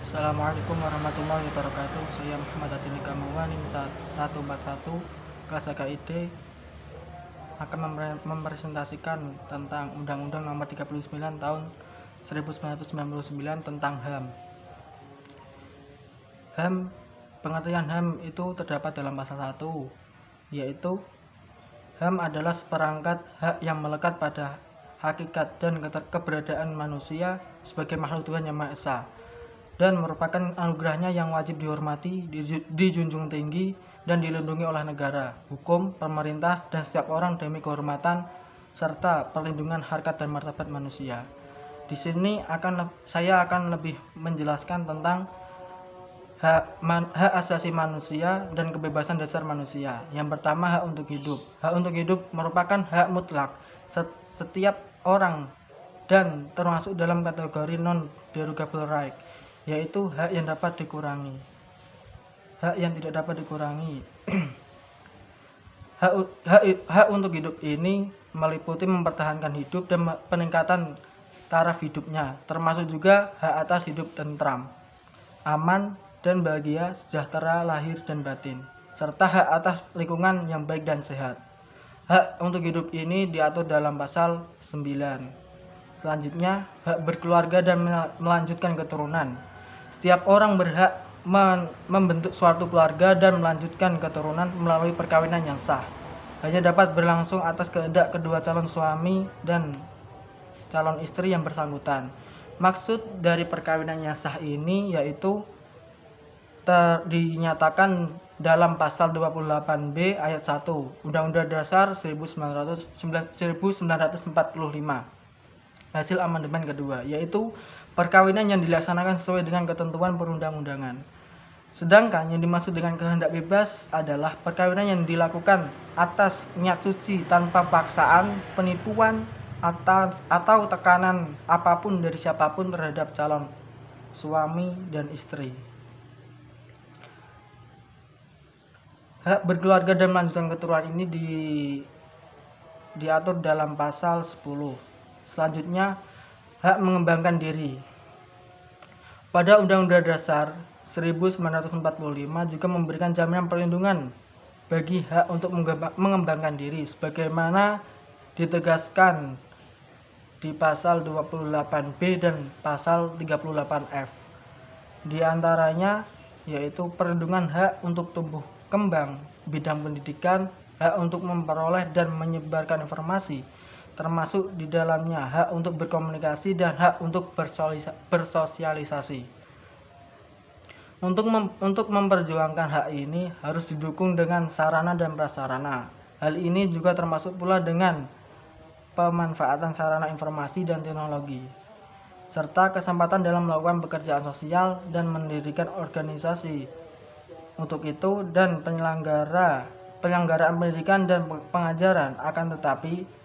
Assalamualaikum warahmatullahi wabarakatuh. Saya Muhammad Atinika Mawanin 141 kelas HKID akan mempresentasikan tentang Undang-Undang Nomor 39 Tahun 1999 tentang HAM. HAM, pengertian HAM itu terdapat dalam pasal 1, yaitu HAM adalah seperangkat hak yang melekat pada hakikat dan keberadaan manusia sebagai makhluk Tuhan Yang Maha Esa, dan merupakan anugerahnya yang wajib dihormati, dijunjung tinggi, dan dilindungi oleh negara, hukum, pemerintah, dan setiap orang demi kehormatan serta perlindungan harkat dan martabat manusia. Di sini saya akan lebih menjelaskan tentang hak asasi manusia dan kebebasan dasar manusia. Yang pertama, hak untuk hidup. Hak untuk hidup merupakan hak mutlak setiap orang dan termasuk dalam kategori non-derogable right, yaitu hak yang dapat dikurangi, hak yang tidak dapat dikurangi. Hak untuk hidup ini meliputi mempertahankan hidup dan peningkatan taraf hidupnya, termasuk juga hak atas hidup tentram, aman, dan bahagia, sejahtera lahir dan batin, serta hak atas lingkungan yang baik dan sehat. Hak untuk hidup ini diatur dalam pasal 9. Selanjutnya, hak berkeluarga dan melanjutkan keturunan. Setiap orang berhak membentuk suatu keluarga dan melanjutkan keturunan melalui perkawinan yang sah. Hanya dapat berlangsung atas kehendak kedua calon suami dan calon istri yang bersangkutan. Maksud dari perkawinan yang sah ini yaitu dinyatakan dalam pasal 28B ayat 1 Undang-Undang Dasar 1945 hasil amandemen kedua, yaitu perkawinan yang dilaksanakan sesuai dengan ketentuan perundang-undangan. Sedangkan yang dimaksud dengan kehendak bebas adalah perkawinan yang dilakukan atas niat suci tanpa paksaan, penipuan, atau tekanan apapun dari siapapun terhadap calon suami dan istri. Hak berkeluarga dan melanjutkan keturunan ini diatur dalam pasal 10. Selanjutnya, hak mengembangkan diri. Pada Undang-Undang Dasar 1945 juga memberikan jaminan perlindungan bagi hak untuk mengembangkan diri sebagaimana ditegaskan di pasal 28B dan pasal 38F. Di antaranya yaitu perlindungan hak untuk tumbuh kembang bidang pendidikan, hak untuk memperoleh dan menyebarkan informasi, termasuk di dalamnya hak untuk berkomunikasi dan hak untuk bersosialisasi. Untuk memperjuangkan hak ini harus didukung dengan sarana dan prasarana. Hal ini juga termasuk pula dengan pemanfaatan sarana informasi dan teknologi, serta kesempatan dalam melakukan pekerjaan sosial dan mendirikan organisasi untuk itu dan penyelenggaraan pendidikan dan pengajaran. Akan tetapi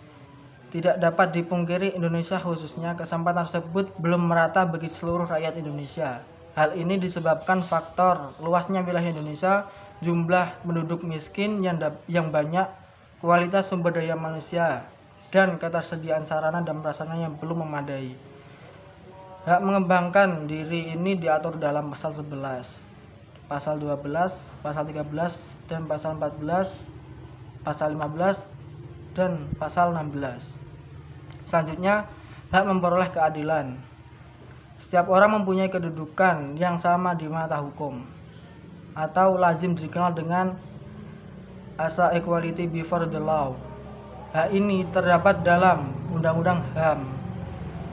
tidak dapat dipungkiri Indonesia khususnya kesempatan tersebut belum merata bagi seluruh rakyat Indonesia. Hal ini disebabkan faktor luasnya wilayah Indonesia, jumlah penduduk miskin yang banyak, kualitas sumber daya manusia, dan ketersediaan sarana dan prasarana yang belum memadai. Hak mengembangkan diri ini diatur dalam pasal 11, pasal 12, pasal 13, dan pasal 14, pasal 15, dan pasal 16. Selanjutnya, hak memperoleh keadilan. Setiap orang mempunyai kedudukan yang sama di mata hukum, atau lazim dikenal dengan asal equality before the law. Hak ini terdapat dalam Undang-Undang HAM.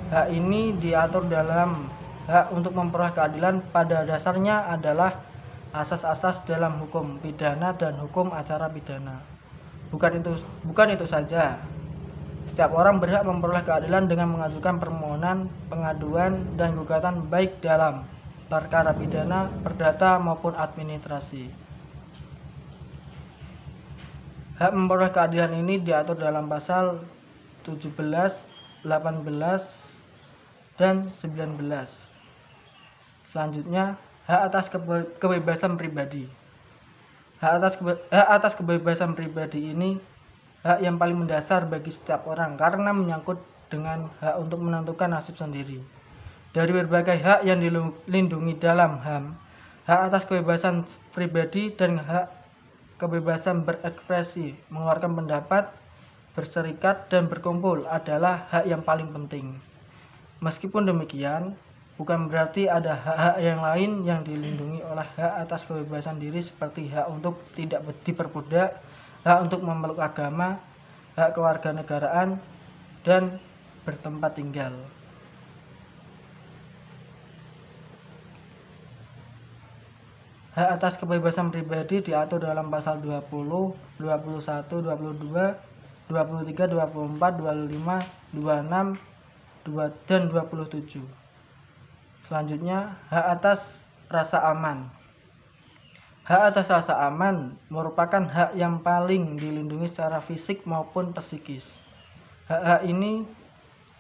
Hak ini diatur dalam hak untuk memperoleh keadilan, pada dasarnya adalah asas-asas dalam hukum pidana dan hukum acara pidana. Bukan itu saja. Setiap orang berhak memperoleh keadilan dengan mengajukan permohonan, pengaduan, dan gugatan baik dalam perkara pidana, perdata maupun administrasi. Hak memperoleh keadilan ini diatur dalam pasal 17, 18, dan 19. Selanjutnya, hak atas kebebasan pribadi. Hak atas kebebasan pribadi ini hak yang paling mendasar bagi setiap orang karena menyangkut dengan hak untuk menentukan nasib sendiri. Dari berbagai hak yang dilindungi dalam HAM, hak atas kebebasan pribadi dan hak kebebasan berekspresi, mengeluarkan pendapat, berserikat, dan berkumpul adalah hak yang paling penting. Meskipun demikian, bukan berarti ada hak-hak yang lain yang dilindungi oleh hak atas kebebasan diri seperti hak untuk tidak diperbudak, hak untuk memeluk agama, hak kewarganegaraan, dan bertempat tinggal. Hak atas kebebasan pribadi diatur dalam pasal 20, 21, 22, 23, 24, 25, 26, dan 27. Selanjutnya, hak atas rasa aman. Hak atas rasa aman merupakan hak yang paling dilindungi secara fisik maupun psikis. Hak-hak ini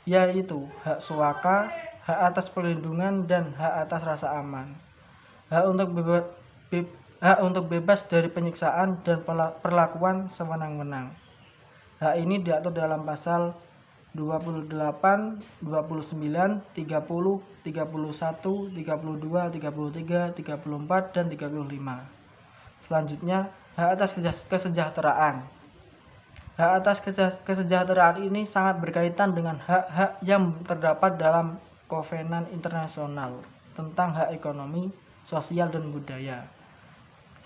yaitu hak suaka, hak atas perlindungan, dan hak atas rasa aman. Hak untuk bebas dari penyiksaan dan perlakuan sewenang-wenang. Hak ini diatur dalam pasal 28, 29, 30, 31, 32, 33, 34, dan 35. Selanjutnya, hak atas kesejahteraan. Hak atas kesejahteraan ini sangat berkaitan dengan hak-hak yang terdapat dalam Kovenan Internasional tentang hak ekonomi, sosial, dan budaya.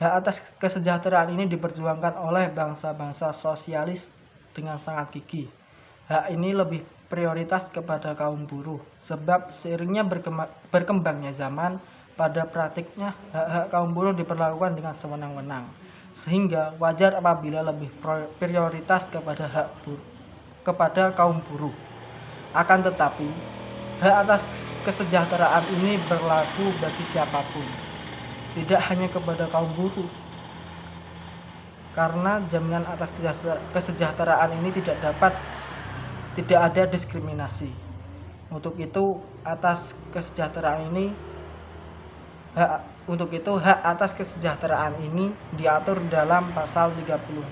Hak atas kesejahteraan ini diperjuangkan oleh bangsa-bangsa sosialis dengan sangat gigih. Hak ini lebih prioritas kepada kaum buruh, sebab seiringnya berkembangnya zaman, pada praktiknya hak-hak kaum buruh diperlakukan dengan sewenang-wenang, sehingga wajar apabila lebih prioritas kepada kaum buruh. Akan tetapi, hak atas kesejahteraan ini berlaku bagi siapapun, tidak hanya kepada kaum buruh, karena jaminan atas kesejahteraan ini tidak ada diskriminasi. Untuk itu, hak atas kesejahteraan ini diatur dalam pasal 36,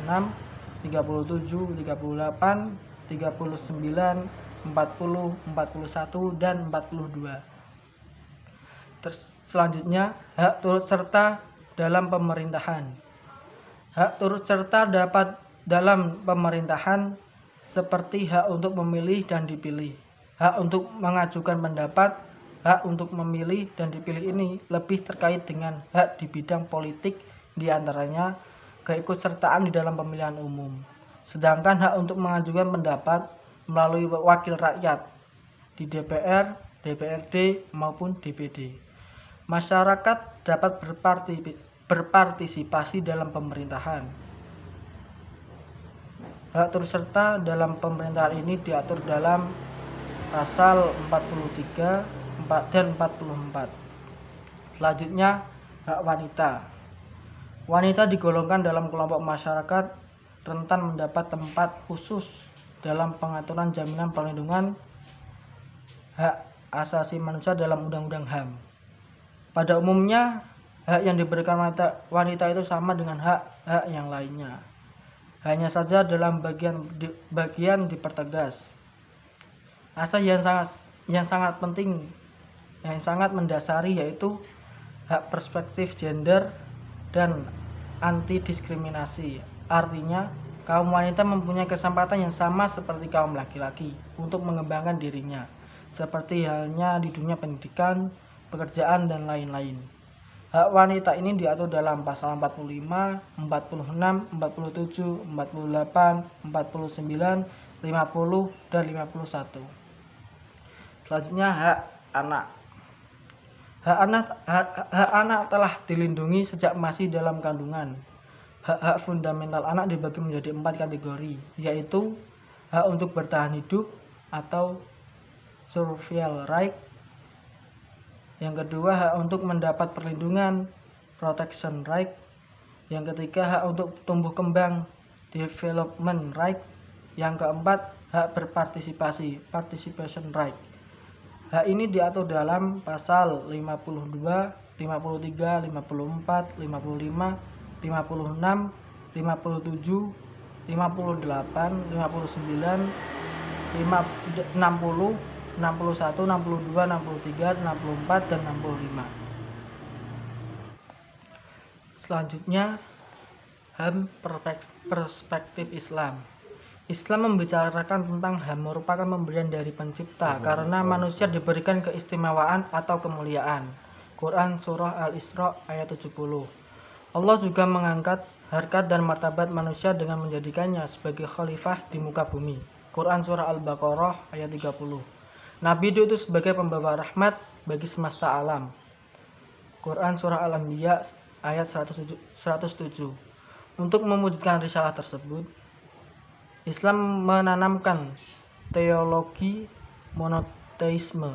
37, 38, 39, 40, 41, dan 42. Selanjutnya, hak turut serta dalam pemerintahan. Hak turut serta dapat dalam pemerintahan seperti hak untuk memilih dan dipilih, hak untuk mengajukan pendapat. Hak untuk memilih dan dipilih ini lebih terkait dengan hak di bidang politik, diantaranya keikutsertaan di dalam pemilihan umum. Sedangkan hak untuk mengajukan pendapat melalui wakil rakyat di DPR, DPRD, maupun DPD. Masyarakat dapat berpartisipasi dalam pemerintahan. Hak turut serta dalam pemerintahan ini diatur dalam pasal 43 dan 44. Selanjutnya, hak wanita. Wanita digolongkan dalam kelompok masyarakat rentan mendapat tempat khusus dalam pengaturan jaminan perlindungan hak asasi manusia dalam Undang-Undang HAM. Pada umumnya, hak yang diberikan wanita itu sama dengan hak-hak yang lainnya. Hanya saja dalam bagian dipertegas. Asas yang sangat penting, yang sangat mendasari, yaitu hak perspektif gender dan anti diskriminasi. Artinya, kaum wanita mempunyai kesempatan yang sama seperti kaum laki-laki untuk mengembangkan dirinya, seperti halnya di dunia pendidikan, pekerjaan, dan lain-lain. Hak wanita ini diatur dalam pasal 45, 46, 47, 48, 49, 50, dan 51. Selanjutnya, hak anak. Hak anak telah dilindungi sejak masih dalam kandungan. Hak-hak fundamental anak dibagi menjadi 4 kategori, yaitu hak untuk bertahan hidup atau survival right. Yang kedua, hak untuk mendapat perlindungan, protection right. Yang ketiga, hak untuk tumbuh kembang, development right. Yang keempat, hak berpartisipasi, participation right. Hak ini diatur dalam pasal 52, 53, 54, 55, 56, 57, 58, 59, 60, 61, 62, 63, 64, dan 65. Selanjutnya, HAM perspektif Islam. Islam membicarakan tentang HAM merupakan pemberian dari pencipta karena manusia diberikan keistimewaan atau kemuliaan. Quran Surah Al-Isra ayat 70. Allah juga mengangkat harkat dan martabat manusia dengan menjadikannya sebagai khalifah di muka bumi. Quran Surah Al-Baqarah ayat 30. Nabi diutus sebagai pembawa rahmat bagi semesta alam. Quran Surah Al-Anbiya ayat 107. Untuk mewujudkan risalah tersebut, Islam menanamkan teologi monoteisme.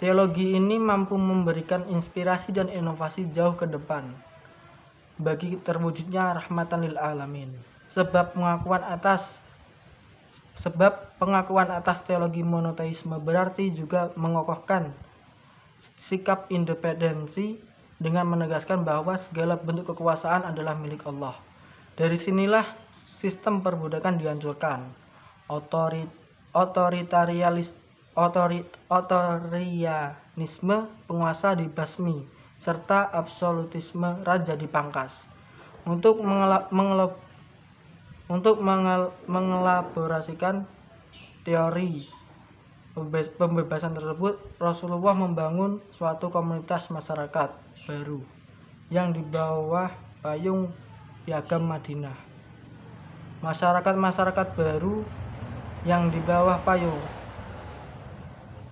Teologi ini mampu memberikan inspirasi dan inovasi jauh ke depan bagi terwujudnya rahmatan lil alamin. Sebab pengakuan atas teologi monoteisme berarti juga mengokohkan sikap independensi dengan menegaskan bahwa segala bentuk kekuasaan adalah milik Allah. Dari sinilah sistem perbudakan dihancurkan, otorianisme penguasa dibasmi, serta absolutisme raja dipangkas. Untuk mengelaborasikan teori pembebasan tersebut, Rasulullah membangun suatu komunitas masyarakat baru yang di bawah payung Piagam Madinah. Masyarakat baru yang di bawah payung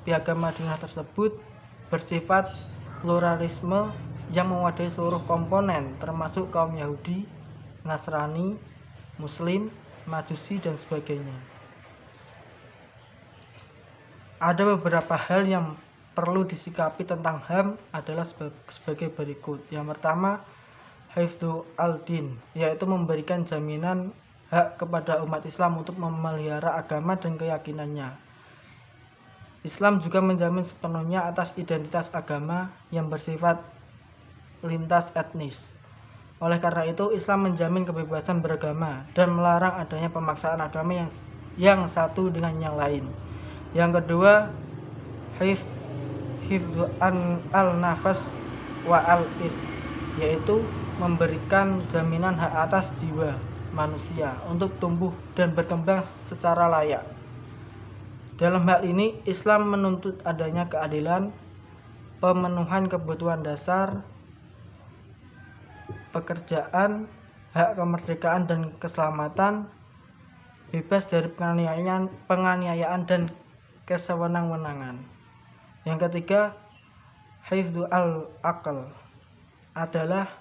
Piagam Madinah tersebut bersifat pluralisme yang mewadahi seluruh komponen termasuk kaum Yahudi, Nasrani, Muslim, Majusi, dan sebagainya. Ada beberapa hal yang perlu disikapi tentang HAM adalah sebagai berikut. Yang pertama, Hifdzu al-Din, yaitu memberikan jaminan hak kepada umat Islam untuk memelihara agama dan keyakinannya. Islam juga menjamin sepenuhnya atas identitas agama yang bersifat lintas etnis. Oleh karena itu, Islam menjamin kebebasan beragama dan melarang adanya pemaksaan agama yang satu dengan yang lain. Yang kedua, Hifdzu al-Nafas wa al-Id, yaitu memberikan jaminan hak atas jiwa manusia untuk tumbuh dan berkembang secara layak. Dalam hal ini, Islam menuntut adanya keadilan, pemenuhan kebutuhan dasar, pekerjaan, hak kemerdekaan dan keselamatan, bebas dari penganiayaan dan kesewenang-wenangan. Yang ketiga, Hifdzu al-Aql adalah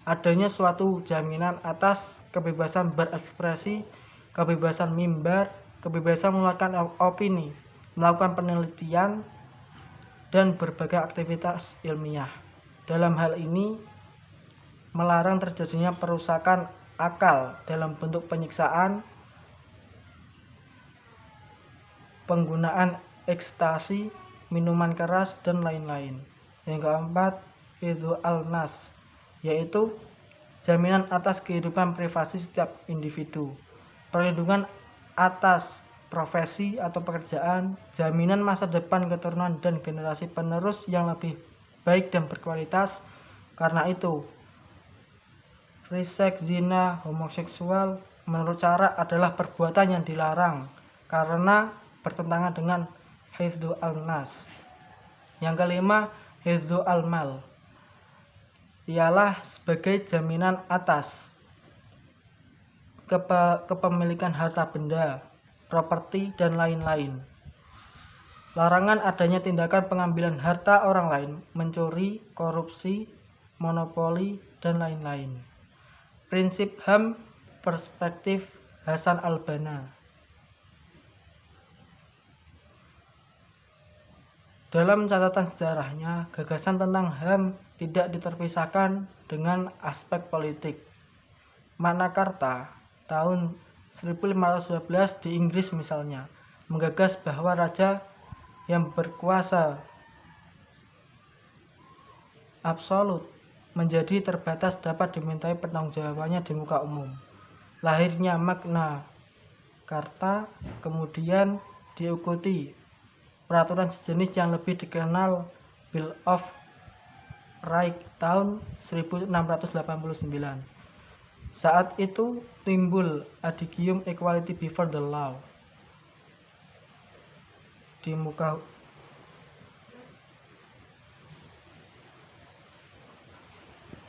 adanya suatu jaminan atas kebebasan berekspresi, kebebasan mimbar, kebebasan mengeluarkan opini, melakukan penelitian, dan berbagai aktivitas ilmiah. Dalam hal ini, melarang terjadinya perusakan akal dalam bentuk penyiksaan, penggunaan ekstasi, minuman keras, dan lain-lain. Yang keempat, Hifdzu al-Nas, yaitu jaminan atas kehidupan privasi setiap individu, perlindungan atas profesi atau pekerjaan, jaminan masa depan keturunan dan generasi penerus yang lebih baik dan berkualitas. Karena itu, free sex, zina, homoseksual menurut syara adalah perbuatan yang dilarang karena bertentangan dengan Hifdzu al-Nas. Yang kelima, Hifdzu al-Mal, ialah sebagai jaminan atas kepemilikan harta benda, properti, dan lain-lain. Larangan adanya tindakan pengambilan harta orang lain, mencuri, korupsi, monopoli, dan lain-lain. Prinsip HAM perspektif Hasan al-Banna. Dalam catatan sejarahnya, gagasan tentang HAM tidak diterpisahkan dengan aspek politik. Magna Carta tahun 1512 di Inggris misalnya, menggagas bahwa raja yang berkuasa absolut menjadi terbatas dapat dimintai pertanggungjawabannya di muka umum. Lahirnya Magna Carta kemudian diikuti peraturan sejenis yang lebih dikenal Bill of Rights tahun 1689. Saat itu timbul adigium equality before the law di muka